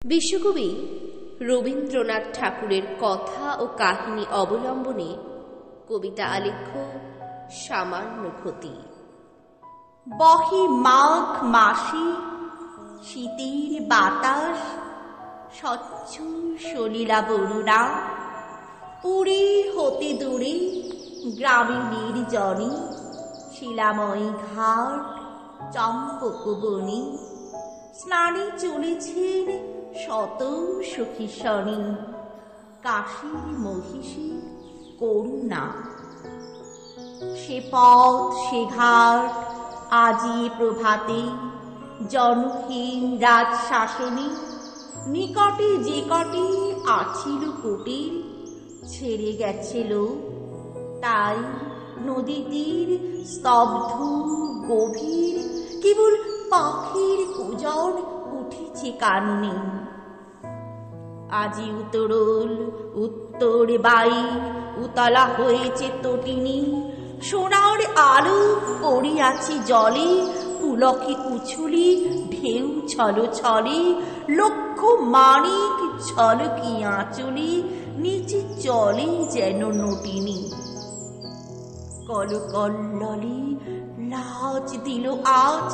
বিশ্বকবি রবীন্দ্রনাথ ঠাকুরের কথা ও কাহিনী অবলম্বনে কবিতা আলেখ্য সামান্য ক্ষতি। বহে মাঘ মাসে শীতের বাতাস, স্বচ্ছ সলিলা বরুণা। পুরী হতে দূরে গ্রামে নির্জনে, শিলাময়ী ঘাট চম্পক বনে। স্নানে চলেছেন শত সখী শনি, কাশীর মহিষী করুণা। সে পথ সে ঘাট আজি প্রভাতে, জনহীন রাজশাসনে। নিকটে যে কটি আছিল কুটির, ছেড়ে গেছিল তাই নদী তীর স্তব্ধ গভীর। কেবল পাখির কুজন উঠেছে কাননে। আজি উতরল উত্তর বাই, উতলা হয়েছে তটিনী। সোনার আলো পড়িয়াছে জলে, পুলকে উছুলি ঢেউ ছলো ছলে। লক্ষ মানিক ঝলকি আঁচলে, নিচে চলে যেন নটিনী। কলকল্ললে লাজ দিল আজ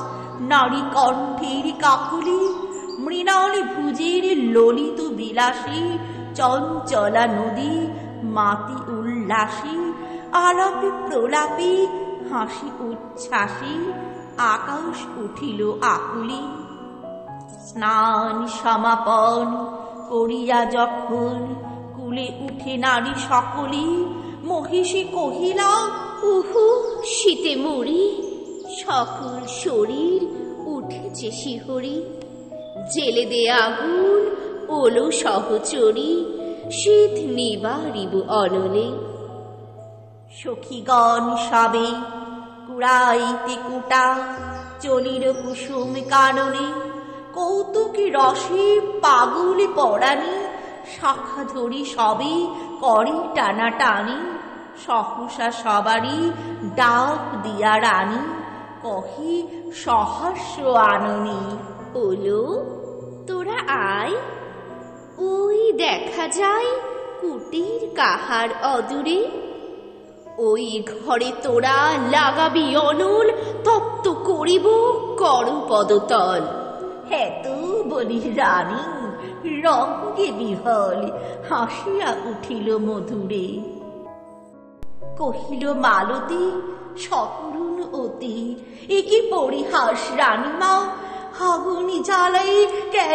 নারী কণ্ঠের কাকলি। মৃণাল ভুজের ললিত বিলাসী, চঞ্চলা নদী মাতি উল্লাসী। আলাপে প্রলাপে হাসি উচ্ছ্বাসে, আকাশ উঠিল আকুলি। স্নান সমাপন করিয়া যখন কুলে উঠে নারী সকলি, মহিষী কহিলা উহু শীতে মরি, সকল শরীর উঠেছে শিহরি। জেলে দে আগুন ওলো সহচরী, শীত নিবারিব অনলে। সখীগণ সবে কুড়াইতে কুটা, চলিল কুসুম কাননে। কৌতুকী রসে পাগল পরাণী, শাখা ধরি সবে করে টানাটানি। সহসা সবারই ডাক দিয়া রানী, কহে সহাস্য আননী। ওলো তোরা আয়, ওই দেখা যায় কুটির কাহার অদূরে। ওই ঘরে তোরা লাগাবি অনল, তপ্ত করিব কর পদতল। হেত বলি রানী রঙ্গে বিহল, হাসিয়া উঠিল মধুরে। কহিল মালতী সকরুণ অতি, এ কি পরিহাস রানীমা। আগুনি জ্বালাই কেন